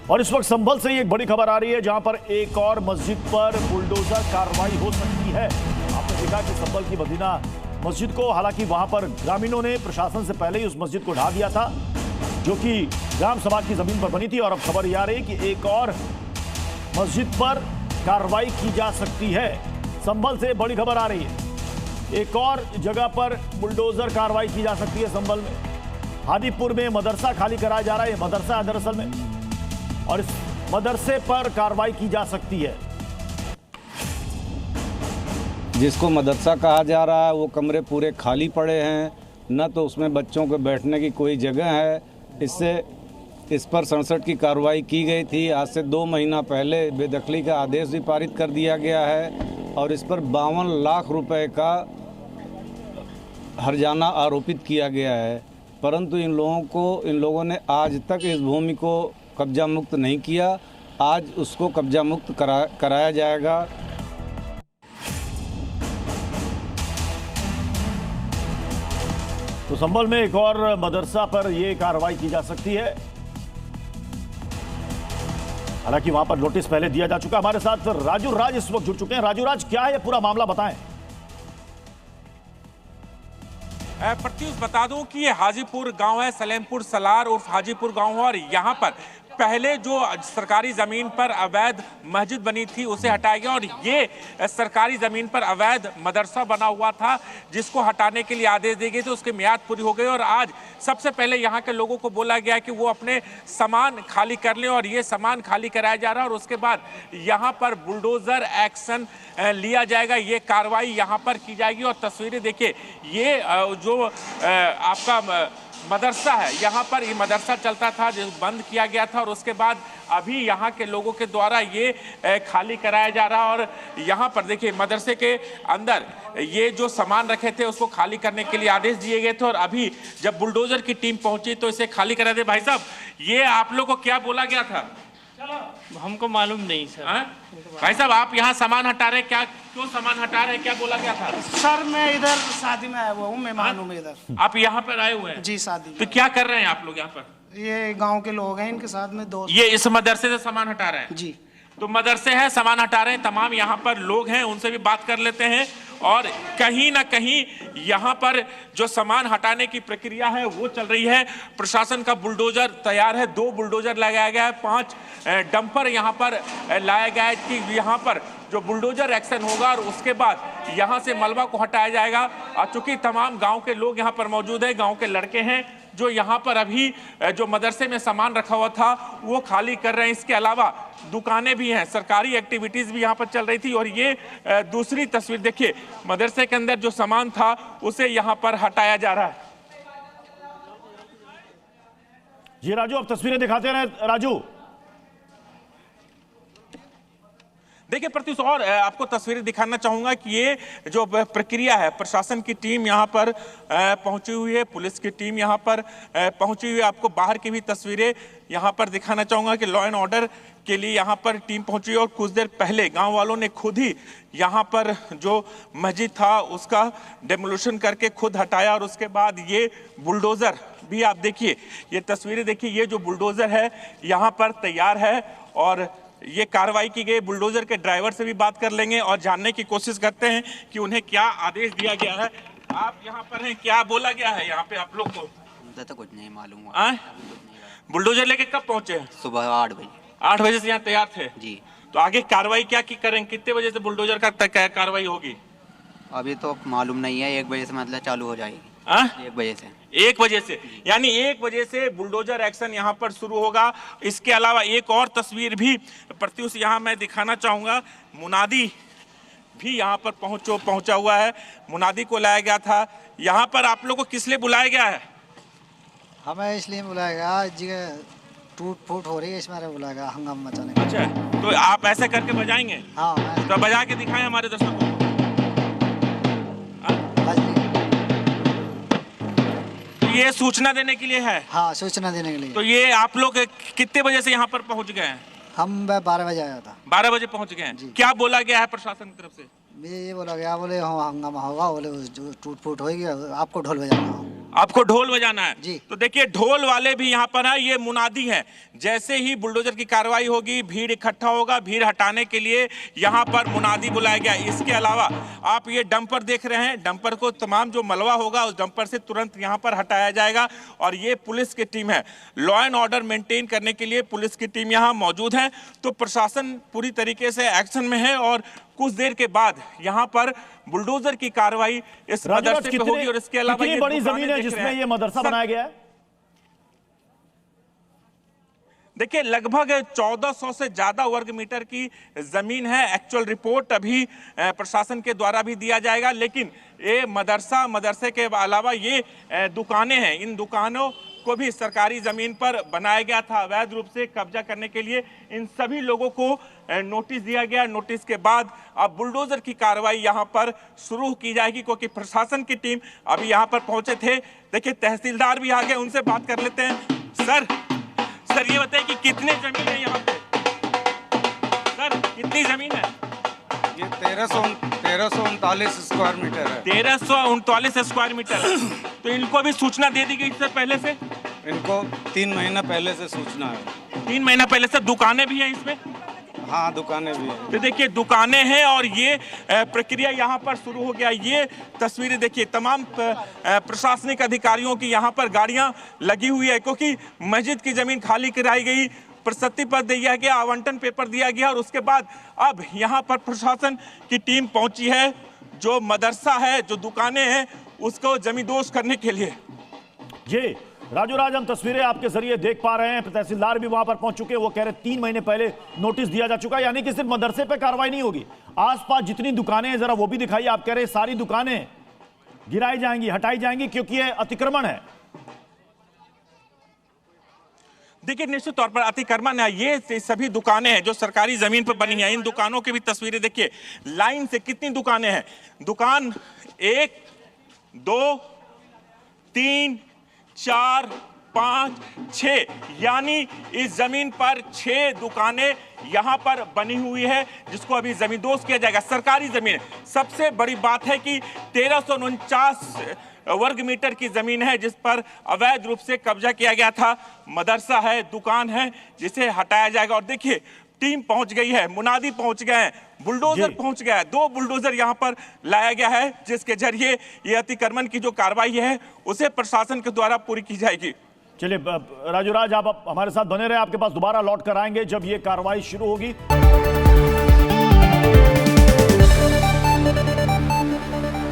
और इस वक्त संभल से एक बड़ी खबर आ रही है, जहां पर एक और मस्जिद पर बुलडोजर कार्रवाई हो सकती है। आपने देखा कि संभल की मदीना मस्जिद को, हालांकि वहां पर ग्रामीणों ने प्रशासन से पहले ही उस मस्जिद को ढा दिया था, जो कि ग्राम समाज की जमीन पर बनी थी। और अब खबर यह आ रही है कि एक और मस्जिद पर कार्रवाई की जा सकती है। संभल से बड़ी खबर आ रही है, एक और जगह पर बुलडोजर कार्रवाई की जा सकती है। संभल में हादीपुर में मदरसा खाली कराया जा रहा है, मदरसा है दरअसल में, और इस मदरसे पर कार्रवाई की जा सकती है। जिसको मदरसा कहा जा रहा है वो कमरे पूरे खाली पड़े हैं, न तो उसमें बच्चों के बैठने की कोई जगह है। इस पर 67 की कार्रवाई की गई थी। आज से 2 महीना पहले बेदखली का आदेश भी पारित कर दिया गया है और इस पर 52 लाख रुपए का हर्जाना आरोपित किया गया है। परंतु इन लोगों ने आज तक इस भूमि को कब्जा मुक्त नहीं किया। आज उसको कब्जा मुक्त कराया जाएगा। तो संभल में एक और मदरसा पर यह कार्रवाई की जा सकती है। हालांकि वहां पर नोटिस पहले दिया जा चुका। हमारे साथ राजू राज इस वक्त जुड़ चुके हैं। राजू राज, क्या है पूरा मामला, बताएं। प्रत्युष बता दूं कि ये हाजीपुर गांव है, सलेमपुर सलार उर्फ हाजीपुर गांव है, और यहाँ पर पहले जो सरकारी जमीन पर अवैध मस्जिद बनी थी उसे हटाया गया और ये सरकारी जमीन पर अवैध मदरसा बना हुआ था, जिसको हटाने के लिए आदेश दिए गए थे। उसकी मियाद पूरी हो गई और आज सबसे पहले यहाँ के लोगों को बोला गया कि वो अपने सामान खाली कर लें, और ये सामान खाली कराया जा रहा है और उसके बाद यहाँ पर बुलडोजर एक्शन लिया जाएगा। ये कार्रवाई यहाँ पर की जाएगी। और तस्वीरें देखिए, ये जो आपका मदरसा है, यहाँ पर ये मदरसा चलता था जो बंद किया गया था, और उसके बाद अभी यहाँ के लोगों के द्वारा ये खाली कराया जा रहा है। और यहाँ पर देखिए, मदरसे के अंदर ये जो सामान रखे थे उसको खाली करने के लिए आदेश दिए गए थे, और अभी जब बुलडोजर की टीम पहुंची तो इसे खाली करा दे। भाई साहब, ये आप लोग को क्या बोला गया था? हमको मालूम नहीं सर। भाई साहब, आप यहाँ सामान हटा रहे, क्या क्यों सामान हटा रहे हैं, क्या बोला गया था? सर मैं इधर शादी में आया हुआ हूँ, मेहमान हूँ मैं इधर। आप यहाँ पर आए हुए हैं? जी, शादी। तो क्या कर रहे हैं आप लोग यहाँ पर? ये गांव के लोग हैं, इनके साथ में दोस्त। ये इस मदरसे से सामान हटा रहे हैं? जी। तो मदरसे हैं, सामान हटा रहे हैं, तमाम यहाँ पर लोग हैं, उनसे भी बात कर लेते हैं। और कहीं ना कहीं यहाँ पर जो सामान हटाने की प्रक्रिया है वो चल रही है। प्रशासन का बुलडोजर तैयार है, 2 बुलडोजर लगाया गया है, 5 डंपर यहाँ पर लाया गया है कि यहाँ पर जो बुलडोजर एक्शन होगा और उसके बाद यहाँ से मलबा को हटाया जाएगा। और चूंकि तमाम गाँव के लोग यहाँ पर मौजूद हैं, गाँव के लड़के हैं जो यहाँ पर अभी जो मदरसे में सामान रखा हुआ था वो खाली कर रहे हैं। इसके अलावा दुकानें भी हैं, सरकारी एक्टिविटीज भी यहाँ पर चल रही थी। और ये दूसरी तस्वीर देखिए, मदरसे के अंदर जो सामान था उसे यहाँ पर हटाया जा रहा है। जी राजू, अब तस्वीरें दिखाते रहे। राजू देखिए प्रत्युष, और आपको तस्वीरें दिखाना चाहूंगा कि ये जो प्रक्रिया है, प्रशासन की टीम यहाँ पर पहुंची हुई है, पुलिस की टीम यहाँ पर पहुंची हुई है। आपको बाहर की भी तस्वीरें यहाँ पर दिखाना चाहूंगा कि लॉ एंड ऑर्डर के लिए यहाँ पर टीम पहुंची है। और कुछ देर पहले गांव वालों ने खुद ही यहाँ पर जो मस्जिद था उसका डेमोलिशन करके खुद हटाया, और उसके बाद ये बुलडोजर भी आप देखिए, ये तस्वीरें देखिए, ये जो बुलडोजर है यहाँ पर तैयार है और ये कार्रवाई की गई। बुलडोजर के ड्राइवर से भी बात कर लेंगे और जानने की कोशिश करते हैं कि उन्हें क्या आदेश दिया गया है। आप यहाँ पर हैं, क्या बोला गया है यहाँ पे आप लोग को? मुझे तो कुछ नहीं मालूम हुआ। बुलडोजर लेके कब पहुंचे हैं? सुबह 8 बजे। 8 बजे से यहाँ तैयार थे जी। तो आगे कार्रवाई क्या की करेंगे? कितने बजे से बुलडोजर का कार्रवाई होगी? अभी तो मालूम नहीं है, 1 बजे से मतलब चालू हो जाएगी। 1 बजे से। 1 बजे से, यानी 1 बजे से बुलडोजर एक्शन यहाँ पर शुरू होगा। इसके अलावा एक और तस्वीर भी प्रत्युष यहाँ मैं दिखाना चाहूंगा। मुनादी भी यहाँ पर पहुंचा हुआ है, मुनादी को लाया गया था यहाँ पर। आप लोग को किस लिए बुलाया गया है? हमें इसलिए बुलाया गया जी, टूट फूट हो रही है, इसमें बुलाया गया हंगामा मचाने का। अच्छा, तो आप ऐसे करके बजाएंगे? हाँ। तो बजा के दिखाएं हमारे दर्शकों को। ये सूचना देने के लिए है? हाँ, सूचना देने के लिए। तो ये आप लोग कितने बजे से यहाँ पर पहुँच गए हैं? हम 12 बजे आया था। 12 बजे पहुँच गए हैं। क्या बोला गया है प्रशासन की तरफ से? ये बोला गया, बोले हंगामा होगा, बोले जो टूट फूट होगी आपको ढोल बजाना। आपको ढोल बजाना है जी। तो देखिए ढोल वाले भी यहाँ पर है, ये मुनादी हैं। जैसे ही बुलडोजर की कार्रवाई होगी, भीड़ इकट्ठा होगा, भीड़ हटाने के लिए यहाँ पर मुनादी बुलाया गया। इसके अलावा आप ये डंपर देख रहे हैं, डंपर को तमाम जो मलबा होगा उस डंपर से तुरंत यहाँ पर हटाया जाएगा। और ये पुलिस की टीम है, लॉ एंड ऑर्डर मेंटेन करने के लिए पुलिस की टीम यहाँ मौजूद है। तो प्रशासन पूरी तरीके से एक्शन में है और कुछ देर के बाद यहाँ पर बुलडोजर की कार्रवाई इस मदरसे पे होगी। और इसके अलावा कितनी बड़ी जमीन है जिसमें ये मदरसा बनाया गया है? देखिए लगभग 1400 से ज्यादा वर्ग मीटर की जमीन है। एक्चुअल रिपोर्ट अभी प्रशासन के द्वारा भी दिया जाएगा। लेकिन ये मदरसे के अलावा ये दुकानें हैं, इन दुकानों को भी सरकारी जमीन पर बनाया गया था अवैध रूप से कब्जा करने के लिए। इन सभी लोगों को नोटिस दिया गया। नोटिस के बाद अब बुलडोजर की कार्रवाई यहां पर शुरू की जाएगी, क्योंकि प्रशासन की टीम अभी यहां पर पहुंचे थे। देखिए तहसीलदार भी आ गए, उनसे बात कर लेते हैं। सर ये बताइए कि कितने जमीन है यहाँ पे? सर कितनी जमीन है? ये 1339 स्क्वायर मीटर है। 1339 स्क्वायर मीटर है। तो इनको भी सूचना दे दी गई सर पहले से? इनको 3 महीना पहले से सूचना है। 3 महीना पहले से। दुकानें भी हैं इसमें? हाँ दुकानें भी हैं। तो देखिए दुकानें हैं और ये प्रक्रिया यहाँ पर शुरू हो गया। ये तस्वीरें देखिए, तमाम प्रशासनिक अधिकारियों की यहाँ पर गाड़ियाँ लगी हुई है, क्योंकि मस्जिद की जमीन खाली कराई गई, प्रशस्ति पत्र दिया गया, आवंटन पेपर दिया गया और उसके बाद अब यहाँ पर प्रशासन की टीम पहुंची है। जो मदरसा है, जो दुकानें हैं, उसको जमींदोज करने के लिए। जी राजू राज, हम तस्वीरें आपके जरिए देख पा रहे हैं। तहसीलदार भी वहां पर पहुंच चुके हैं। वो कह रहे 3 महीने पहले नोटिस दिया जा चुका है। यानी कि सिर्फ मदरसे पे कार्रवाई नहीं होगी, आसपास जितनी दुकानें हैं जरा वो भी दिखाइए। आप कह रहे हैं सारी दुकानें गिराई जाएंगी, हटाई जाएंगी, क्योंकि ये अतिक्रमण है। देखिए निश्चित तौर पर अतिक्रमण है। ये सभी दुकानें हैं जो सरकारी जमीन पर बनी हैं। इन दुकानों की भी तस्वीरें देखिए, लाइन से कितनी दुकानें हैं। दुकान 1 2 3 4 5 6, यानी इस जमीन पर 6 दुकानें यहां पर बनी हुई है, जिसको अभी जमींदोज किया जाएगा। सरकारी जमीन। सबसे बड़ी बात है कि 1349 वर्ग मीटर की जमीन है जिस पर अवैध रूप से कब्जा किया गया था। मदरसा है, दुकान है, जिसे हटाया जाएगा। और देखिए टीम पहुंच गई है, मुनादी पहुंच गए हैं, बुलडोजर पहुंच गया है। 2 बुलडोजर यहां पर लाया गया है, जिसके जरिए ये अतिक्रमण की जो कार्रवाई है उसे प्रशासन के द्वारा पूरी की जाएगी। चलिए राजू राज, आप हमारे साथ बने रहे। आपके पास दोबारा लौट कर आएंगे जब ये कार्रवाई शुरू होगी।